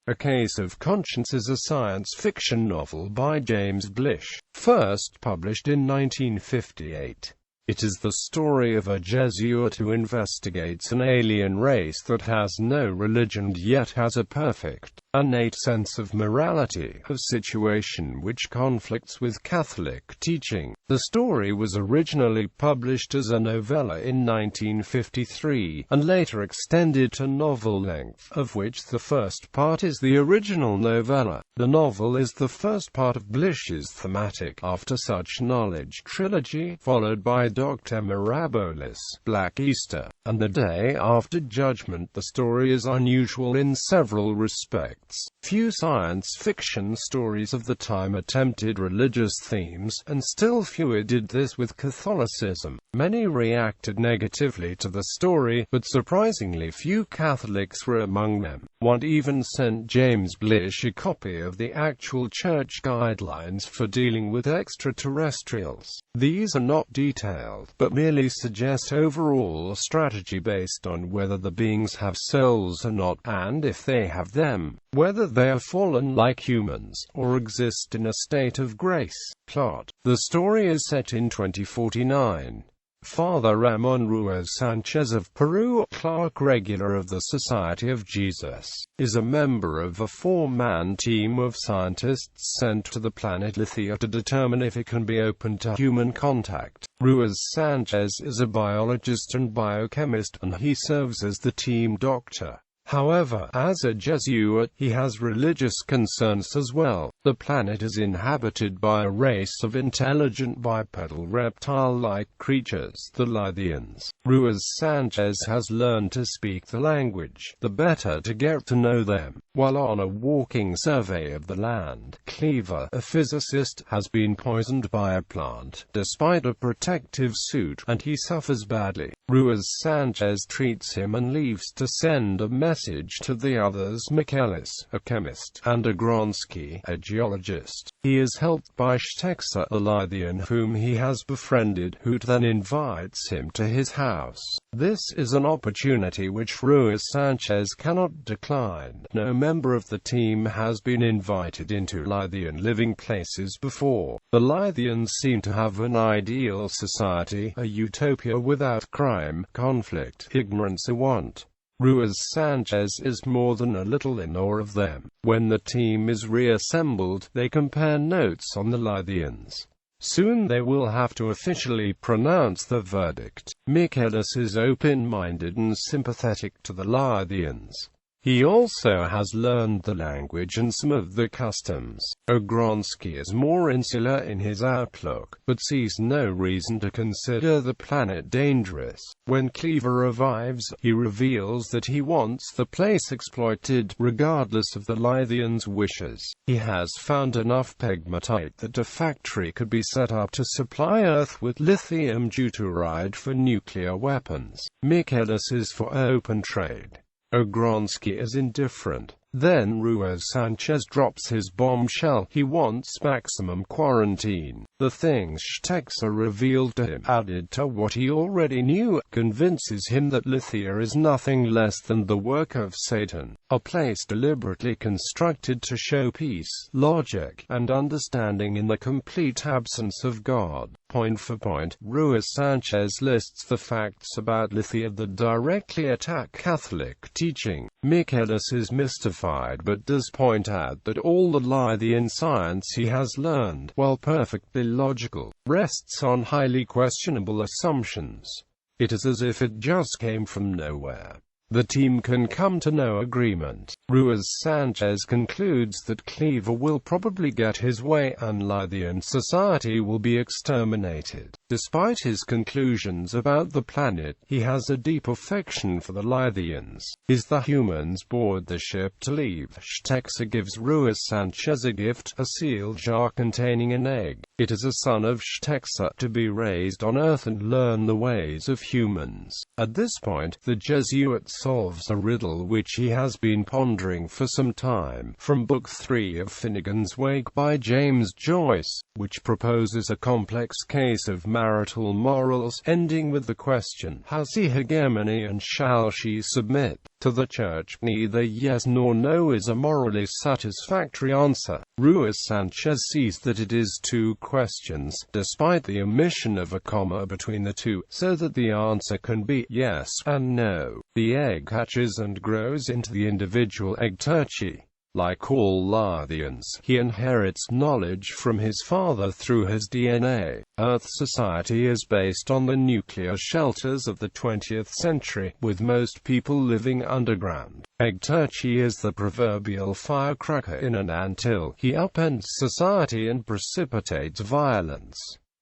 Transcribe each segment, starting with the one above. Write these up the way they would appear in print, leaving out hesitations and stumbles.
A Case of Conscience is a science fiction novel by James Blish, first published in 1958. It is the story of a Jesuit who investigates an alien race that has no religion yet has a perfect, innate sense of morality, a situation which conflicts with Catholic teaching. The story was originally published as a novella in 1953, and later extended to novel length, of which the first part is the original novella. The novel is the first part of Blish's thematic After Such Knowledge trilogy, followed by Doctor Mirabilis, Black Easter, and The Day After Judgment. The story is unusual in several respects. Few science fiction stories of the time attempted religious themes, and still fewer did this with Catholicism. Many reacted negatively to the story, but surprisingly few Catholics were among them. One even sent James Blish a copy of the actual church guidelines for dealing with extraterrestrials. These are not detailed, but merely suggest overall strategy based on whether the beings have souls or not, and if they have them, whether they are fallen like humans, or exist in a state of grace. Plot: the story is set in 2049. Father Ramon Ruiz Sanchez of Peru, clerk regular of the Society of Jesus, is a member of a four-man team of scientists sent to the planet The to determine if it can be open to human contact. Ruiz Sanchez is a biologist and biochemist, and he serves as the team doctor. However, as a Jesuit, he has religious concerns as well. The planet is inhabited by a race of intelligent bipedal reptile-like creatures, the Lithians. Ruiz Sanchez has learned to speak the language, the better to get to know them. While on a walking survey of the land, Cleaver, a physicist, has been poisoned by a plant, despite a protective suit, and he suffers badly. Ruiz Sanchez treats him and leaves to send a message to the others: Michaelis, a chemist, and Agronsky, a geologist. He is helped by Shtexa, a Lithian whom he has befriended, who then invites him to his house. This is an opportunity which Ruiz Sanchez cannot decline. No member of the team has been invited into Lithian living places before. The Lithians seem to have an ideal society, a utopia without crime, conflict, ignorance or want. Ruiz Sanchez is more than a little in awe of them. When the team is reassembled, they compare notes on the Lithians. Soon they will have to officially pronounce the verdict. Michaelis is open-minded and sympathetic to the Lithians. He also has learned the language and some of the customs. Agronsky is more insular in his outlook, but sees no reason to consider the planet dangerous. When Cleaver arrives, he reveals that he wants the place exploited, regardless of the Lithians' wishes. He has found enough pegmatite that a factory could be set up to supply Earth with lithium deuteride for nuclear weapons. Michaelis is for open trade. Agronsky is indifferent. Then Ruiz Sanchez drops his bombshell: he wants maximum quarantine. The things Shtexa revealed to him, added to what he already knew, convinces him that Lithia is nothing less than the work of Satan, a place deliberately constructed to show peace, logic, and understanding in the complete absence of God. Point for point, Ruiz Sanchez lists the facts about Lithia that directly attack Catholic teaching. Michaelis is mystified but does point out that all the Lithian science he has learned, while perfectly logical, rests on highly questionable assumptions. It is as if it just came from nowhere. The team can come to no agreement. Ruiz Sanchez concludes that Cleaver will probably get his way and Lithian society will be exterminated. Despite his conclusions about the planet, he has a deep affection for the Lithians. Is the humans board the ship to leave? Shtexa gives Ruiz Sanchez a gift, a sealed jar containing an egg. It is a son of Shtexa, to be raised on Earth and learn the ways of humans. At this point, the Jesuit solves a riddle which he has been pondering for some time, from Book 3 of Finnegan's Wake by James Joyce, which proposes a complex case of marital morals, ending with the question: has he hegemony and shall she submit? To the Church, neither yes nor no is a morally satisfactory answer. Ruiz Sanchez sees that it is two questions, despite the omission of a comma between the two, so that the answer can be yes and no. The egg hatches and grows into the individual egg turkey. Like all Lythians, he inherits knowledge from his father through his DNA. Earth society is based on the nuclear shelters of the 20th century, with most people living underground. Egg turkey is the proverbial firecracker in an anthill. He upends society and precipitates violence.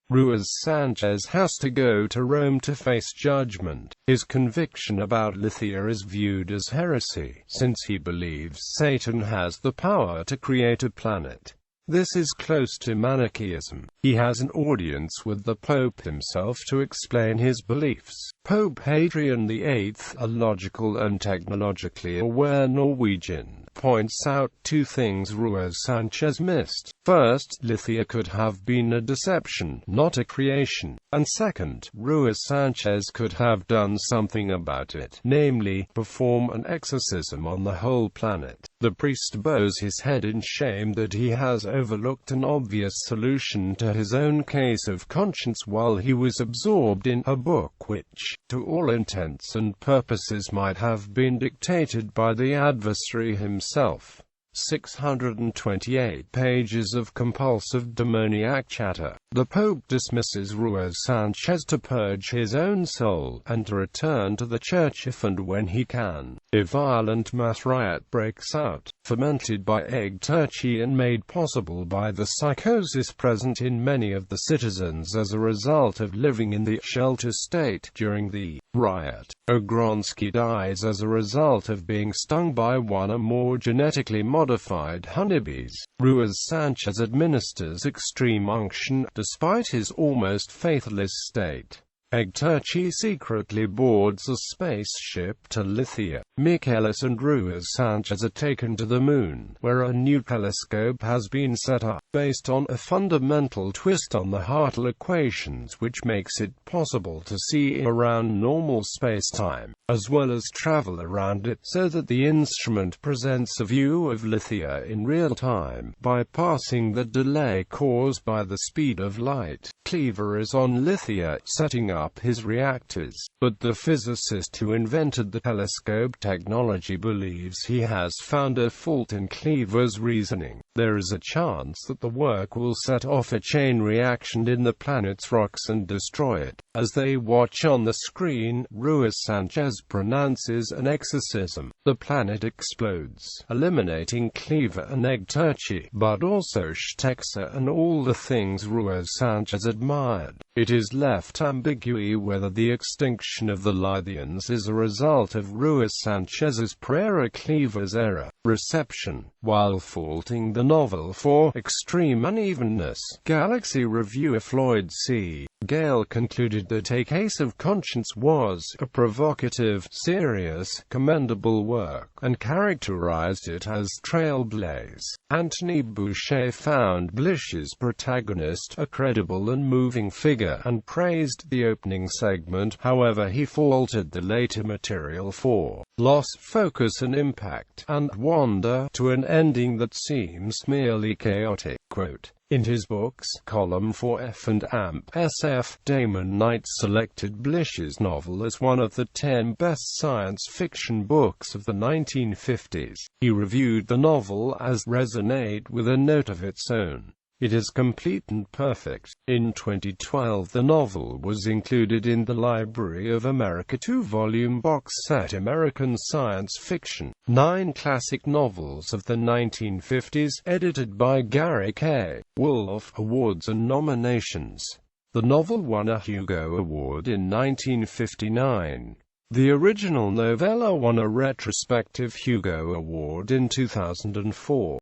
Ruiz Sanchez has to go to Rome to face judgment. His conviction about Lithia is viewed as heresy, since he believes Satan has the power to create a planet. This is close to Manichaeism. He has an audience with the Pope himself to explain his beliefs. Pope Hadrian VIII, a logical and technologically aware Norwegian, points out two things Ruiz Sanchez missed. First, Lithia could have been a deception, not a creation. And second, Ruiz Sanchez could have done something about it, namely, perform an exorcism on the whole planet. The priest bows his head in shame that he has overlooked an obvious solution to his own case of conscience while he was absorbed in a book which, to all intents and purposes, might have been dictated by the adversary himself. 628 pages of compulsive demoniac chatter. The Pope dismisses Ruiz Sanchez to purge his own soul, and to return to the Church if and when he can. A violent mass riot breaks out, fomented by egg turkey and made possible by the psychosis present in many of the citizens as a result of living in the shelter state during the riot. Ogronsky dies as a result of being stung by one or more genetically modified honeybees. Ruiz Sanchez administers extreme unction, despite his almost faithless state. Egg turkey secretly boards a spaceship to Lithia. Michaelis and Ruiz Sanchez are taken to the moon, where a new telescope has been set up, based on a fundamental twist on the Hartle equations which makes it possible to see around normal spacetime, as well as travel around it, so that the instrument presents a view of Lithia in real time, bypassing the delay caused by the speed of light. Cleaver is on Lithia, setting up his reactors, but the physicist who invented the telescope technology believes he has found a fault in Cleaver's reasoning. There is a chance that the work will set off a chain reaction in the planet's rocks and destroy it. As they watch on the screen, Ruiz Sanchez pronounces an exorcism. The planet explodes, eliminating Cleaver and egg turkey, but also Shtexa and all the things Ruiz Sanchez admired. It is left ambiguous whether the extinction of the Lythians is a result of Ruiz Sanchez's prayer or Cleaver's error reception, while faulting the novel for extreme unevenness. Galaxy reviewer Floyd C. Gale concluded that A Case of Conscience was a provocative, serious, commendable work, and characterized it as trailblaze. Anthony Boucher found Blish's protagonist a credible and moving figure, and praised the opening segment. However, he faulted the later material for lost focus and impact, and wander to an ending that seems merely chaotic. Quote, in his books, column for F and AMP SF, Damon Knight selected Blish's novel as one of the 10 best science fiction books of the 1950s. He reviewed the novel as resonate with a note of its own. It is complete and perfect. In 2012, the novel was included in the Library of America 2-volume box set American Science Fiction, 9 Classic Novels of the 1950s, edited by Gary K. Wolfe. Awards and nominations. The novel won a Hugo Award in 1959. The original novella won a retrospective Hugo Award in 2004.